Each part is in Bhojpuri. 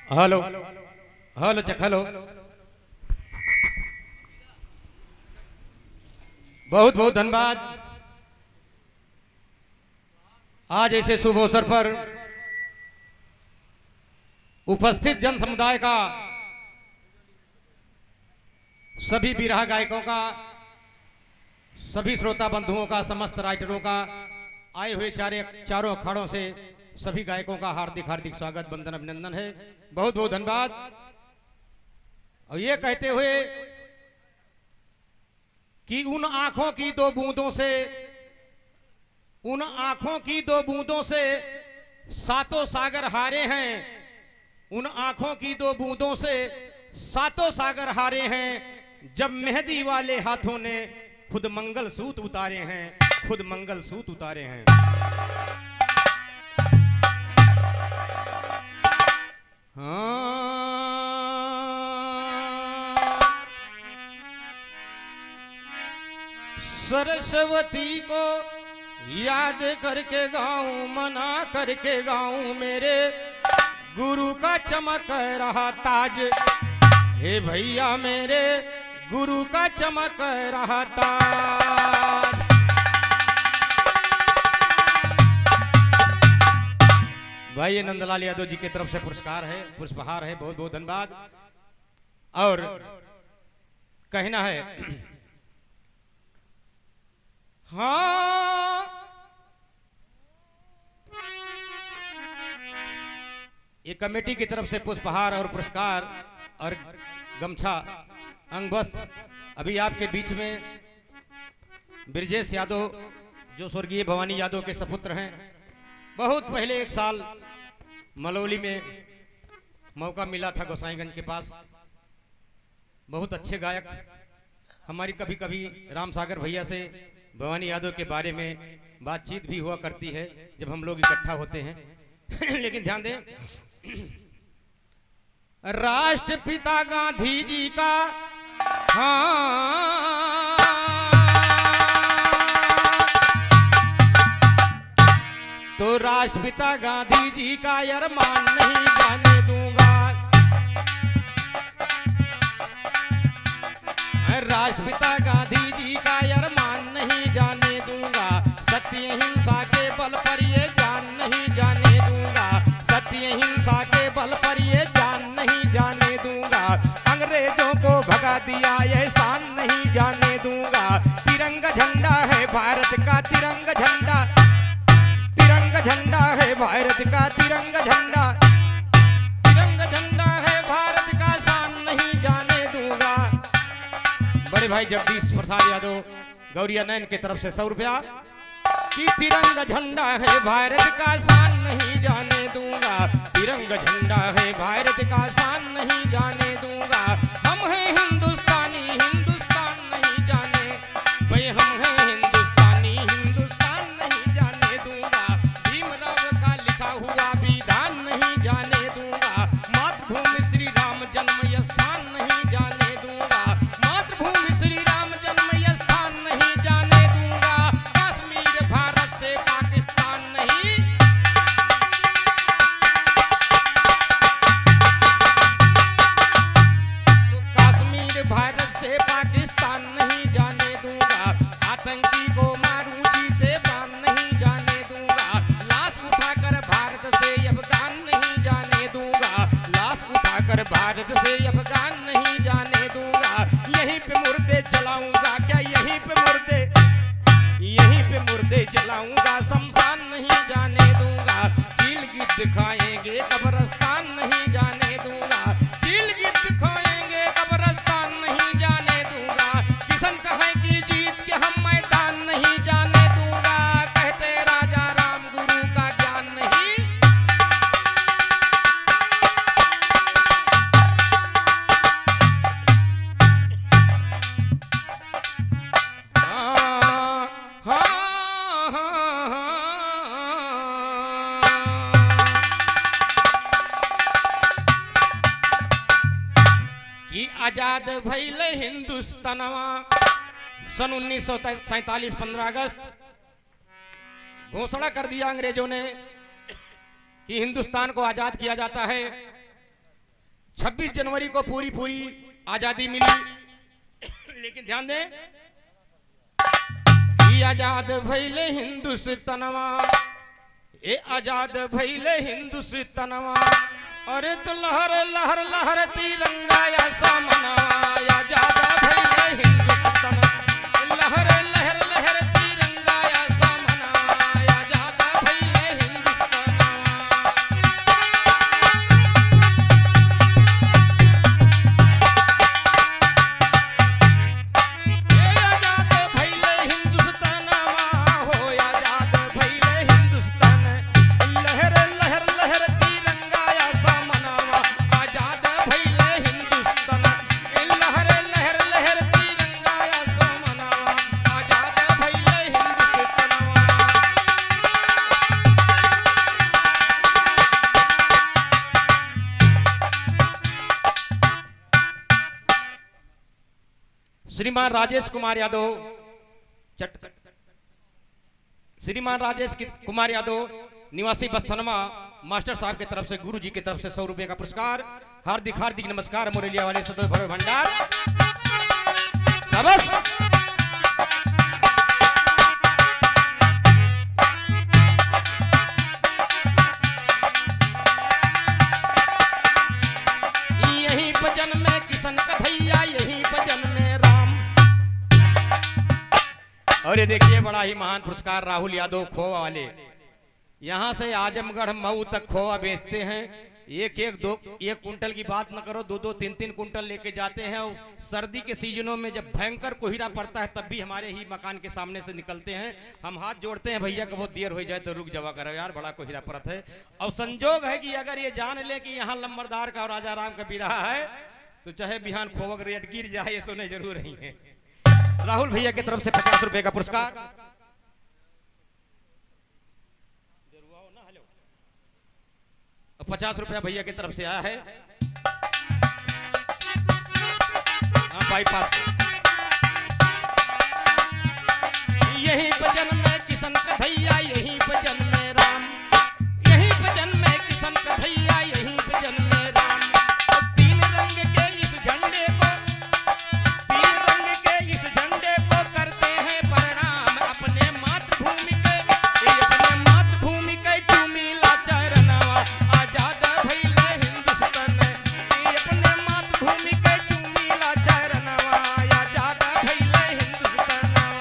Hello hello check hello. बहुत बहुत धन्यवाद। आज ऐसे शुभ अवसर पर उपस्थित जन समुदाय का, सभी बिरहा गायकों का, सभी श्रोता बंधुओं का, समस्त राइटरों का, आए हुए चारों अखाड़ों से सभी गायकों का हार्दिक हार्दिक स्वागत, वंदन, अभिनंदन है। बहुत बहुत धन्यवाद। और ये कहते हुए कि उन आंखों की दो बूंदों से, उन आंखों की दो बूंदों से सातों सागर हारे हैं, उन आंखों की दो बूंदों से सातों सागर हारे हैं, जब मेहंदी वाले हाथों ने खुद मंगल सूत्र उतारे हैं, खुद मंगल सूत्र उतारे हैं। सरस्वती को याद करके गाऊं, मना करके गाऊं, मेरे गुरु का चमक रहा ताज, हे भैया मेरे गुरु का चमक रहा ताज। भाई नंदलाल यादव जी की तरफ से पुरस्कार है, पुष्पहार है। बहुत बहुत धन्यवाद। और कहना है, हाँ ये कमेटी की तरफ से पुष्पहार और पुरस्कार और गमछा, अंग वस्त्र अभी आपके बीच में ब्रजेश यादव, जो स्वर्गीय भवानी यादव के सपुत्र हैं। बहुत पहले एक साल मलौली में मौका मिला था गोसाईगंज के पास। बहुत अच्छे गायक। हमारी कभी कभी राम सागर भैया से भवानी यादव के बारे में बातचीत भी हुआ करती है जब हम लोग इकट्ठा होते हैं। लेकिन ध्यान दें, राष्ट्रपिता गांधी जी का, हाँ तो राष्ट्रपिता गांधी जी का अरमान नहीं जाने दूंगा, राष्ट्रपिता गांधी जी का अरमान नहीं जाने दूंगा, सत्य हिंसा के बल पर ये जान नहीं जाने दूंगा, सत्य हिंसा के बल पर ये जान नहीं जाने दूंगा, अंग्रेजों को भगा दिया ये शान नहीं जाने दूंगा, तिरंगा झंडा है भारत का, तिरंगा झंडा, तिरंगा झंडा है भारत का, तिरंगा झंडा, तिरंगा झंडा है भारत का, शान नहीं जाने दूंगा। बड़े भाई जगदीश प्रसाद यादव गौरिया नैन की तरफ से 100 रुपया कि तिरंगा झंडा है भारत का, शान नहीं जाने दूंगा, तिरंगा झंडा है भारत का, शान नहीं जाने दूंगा। हम हैं हिंदुस्तानी, हिंदुस्तान नहीं जाने, भाई हम हैं हिंदुस्तानी, हिंदुस्तान नहीं जाने दूंगा, भीमराव का लिखा हुआ विधान नहीं जाने दूंगा, मातृभूमि श्री राम जन्म स्थान नहीं जाने दूंगा, मातृभूमि श्री राम जन्म स्थान नहीं जाने दूंगा, कश्मीर भारत से पाकिस्तान नहीं, तो कश्मीर भारत से पाकिस्तान नहीं जाने दूंगा, आतंकी को मारूं जीते प्राण नहीं जाने दूंगा, लाश उठाकर भारत से अफगान नहीं जाने दूंगा, लाश उठाकर भारत से अफगान नहीं जाने दूंगा, यहीं पे मुर्दे जलाऊंगा, क्या यहीं पे मुर्दे, यहीं पे मुर्दे जलाऊंगा, शमशान नहीं जाने दूंगा, चील गिद्ध खाएंगे कब्रिस्तान नहीं जाने दूंगा, चील गिद्ध खाएंगे कब्रिस्तान नहीं जाने दूंगा, किशन कहे कि जीत के हम मैदान नहीं जाने दूंगा, कहते राजा राम गुरु का ज्ञान नहीं, हाँ, हाँ, हाँ, हाँ। कि आजाद भइल हिंदुस्तानवा सन 1947 15 अगस्त घोषणा कर दिया अंग्रेजों ने कि हिंदुस्तान को आजाद किया जाता है। 26 जनवरी को पूरी पूरी आजादी मिली, लेकिन ध्यान दें कि आजाद भइले हिंदुस्तानवा, ए आजाद भइले हिंदुस्तानवा, अरे तो लहर लहर लहर तिरंगा या सामनवा, आजाद भइले हिंदुस्तान, लहर लहर लहर तिरंगा या सामनवा, आजाद भइले हिंदुस्तानवा। ए आजाद भइले हिंदुस्तानवा हो, आजाद भइले हिंदुस्तान, लहर लहर लहर तिरंगा या सामनवा, आजाद भइले हिंदुस्तान, लहर लहर लहर तिरंगा या सामनवा, आजाद भइले हिंदुस्तानवा। श्रीमान राजेश कुमार यादव श्रीमान राजेश कुमार यादव निवासी बस्थानमा मास्टर साहब की तरफ से गुरु जी की तरफ से 100 रुपए का पुरस्कार। हार्दिक हार्दिक नमस्कार। मोरेलिया वाले सदैव भव्य भंडार सबस। यही भजन में किशन का भैया, यही भजन में राम। और ये देखिए बड़ा ही महान पुरस्कार राहुल यादव खोवा वाले, यहां से आजमगढ़ मऊ तक खोवा बेचते हैं। एक कुंटल की बात न करो, 2-3 कुंटल लेके जाते हैं। और सर्दी के सीजनों में जब भयंकर कोहरा पड़ता है तब भी हमारे ही मकान के सामने से निकलते हैं। हम हाथ जोड़ते हैं, भैया को बहुत देर हो जाए तो रुक जावा करो यार, बड़ा कोहरा पड़ता है। और संजोग है कि अगर ये जान ले कि यहाँ लंबरदार का और राजा राम का बिरहा है तो चाहे बिहान खोवक रेट गिर जाए, ये सुने जरूर रही है। राहुल भैया की तरफ से 50 रुपए का पुरस्कार। 50 रुपया भैया की तरफ से आया है बाईपास से। यही भजन में किशन का भैया, यही भजन में राम, यही भजन में किशन का भैया, यही भजन में राम। तीन रंग के इस झंडे को, तीन रंग के इस झंडे को करते हैं प्रणाम। अपने मातृभूमि के, अपने मातृभूमि के चूमिला चरणवा, आजाद भइले हिंदुस्तान, अपने मातृभूमि के चूमिला चरणवा, आजाद भइले हिंदुस्तानवा।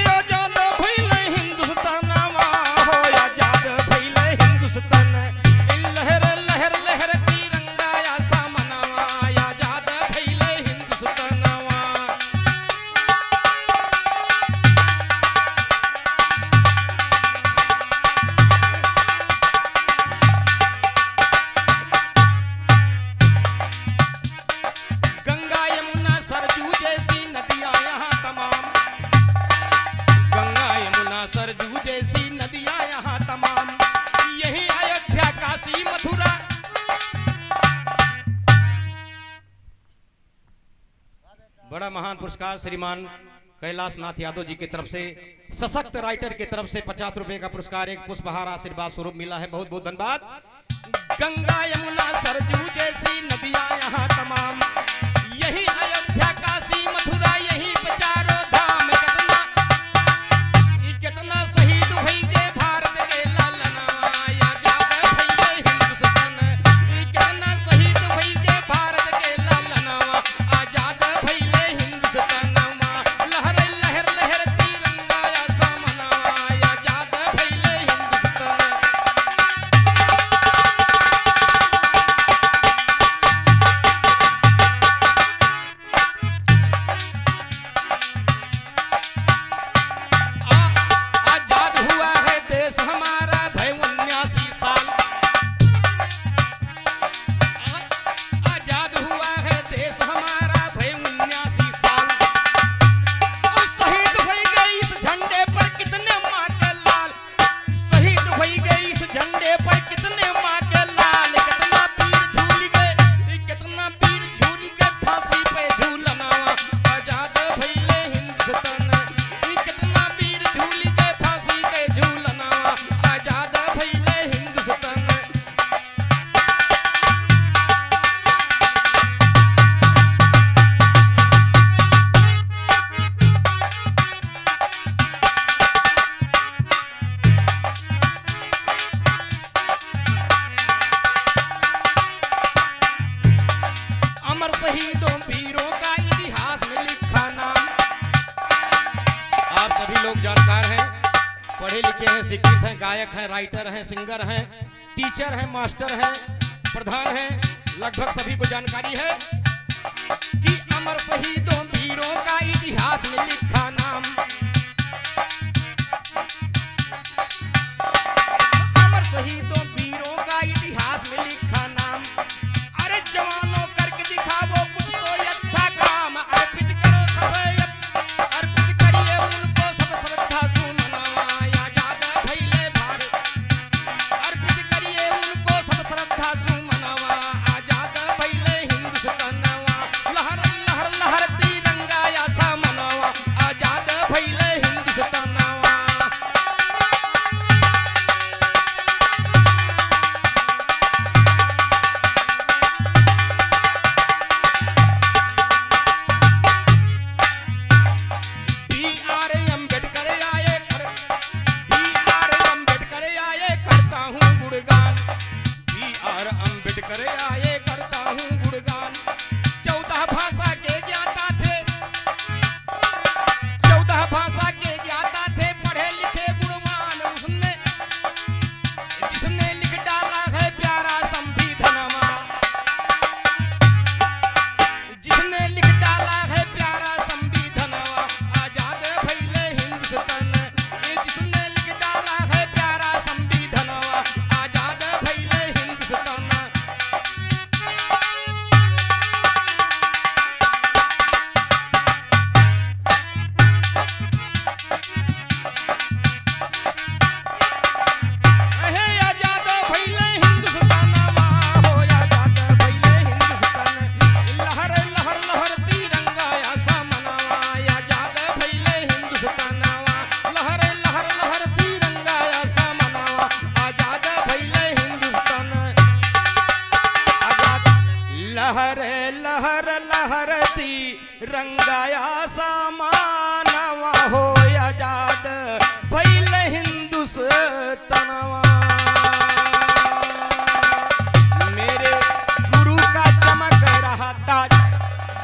आजाद भइले हिंदुस्तानवा हो, आजाद भइले हिंदुस्तान, लहर लहर लहर तिरंगा या सामनवा, आजाद भइले हिंदुस्तानवा। गंगा यमुना सरजू जैसी नदियां यहाँ तमाम, गंगा यमुना सरजू जैसी नदियां यहाँ तमाम। यही अयोध्या काशी मथुरा, बड़ा महान पुरस्कार श्रीमान कैलाश नाथ यादव जी की तरफ से, सशक्त राइटर की तरफ से 50 रुपए का पुरस्कार, एक पुष्पहार आशीर्वाद स्वरूप मिला है। बहुत बहुत धन्यवाद। गंगा यमुना सरजू जैसी नदियां यहाँ तमाम, यही अयोध्या काशी मथुरा, यही चारों धाम। कितना शहीद हुई जे भारत के लालनवा, आजाद भइले हिंदुस्तान, कितना शहीद हुई जे भारत के लालनवा, आजाद भइले हिंदुस्तानवा। लहर लहर लहर तिरंगा या सामनवा, आजाद भइले हिंदुस्तान। शहीदों वीरों का इतिहास में लिखा नाम। आप सभी लोग जानकार हैं, पढ़े लिखे हैं, शिक्षित हैं, गायक हैं, राइटर हैं, सिंगर हैं, टीचर हैं, मास्टर हैं, प्रधान हैं, लगभग सभी को जानकारी है कि अमर शहीदों वीरों का इतिहास में लिखा नाम। अमर शहीदों वीरों का इतिहास में लिखा नाम। अरे जवानों करके दिखाओ कुछ तो अच्छा काम, अर्पित करो सब, अर्पित करिए उनको सब श्रद्धा सुमनवा, आजाद भइले भारत, अर्पित करिए उनको सब श्रद्धा सुमनवा, आजाद भइले हिंदुस्तानवा, लहर लहर लहर तिरंगा या सामनवा, आजाद भइले हिंदुस्तानवा। B.R. अम्बेडकर आए B.R. अम्बेडकर आए करता हूँ गुणगान, B.R. अम्बेडकर आए करता हूँ गुणगान। 14 भाषा के ज्ञाता थे, 14 भाषा के ज्ञाता थे, पढ़े लिखे गुणवान उसने, जिसने लिख डाला है प्यारा संविधानवा, जिसने लिख डाला है प्यारा संविधानवा, आजाद भइले हिंदुस्तान, जिसने लिख डाला है प्यारा संविधानवा, आजाद भइले हिंदुस्तान। अहे आजाद भइले हिंदुस्तानवा, हो आजाद भइले हिंदुस्तान, लहर लहर लहर तिरंगा या सामनवा, आजाद भइले हिंदुस्तानवा, लहर लहर लहर तिरंगा या सामनवा, आजाद भइले हिंदुस्तान, आजाद लहर लहर लहर तिरंगा या सामनवा, हो आजाद भइले हिंदुस्तानवा। मेरे गुरु का चमक रहा ताज,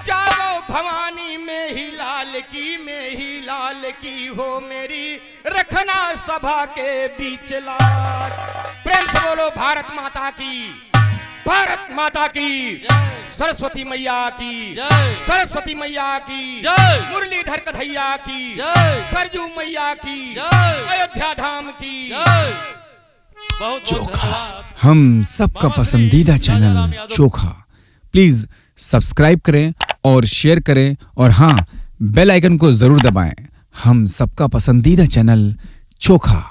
जागो भवानी में ही लाल की, में ही लाल की हो मेरी, रखना सभा के बीच लाज। प्रेम से बोलो भारत माता की, भारत माता की, सरस्वती मैया की, सरस्वती मैया की, मुरलीधर कन्हैया की, सरजू मैया की, अयोध्या धाम की। चोखा, हम सबका पसंदीदा चैनल चोखा। प्लीज सब्सक्राइब करें और शेयर करें, और हाँ, बेल आइकन को जरूर दबाएं। हम सबका पसंदीदा चैनल चोखा।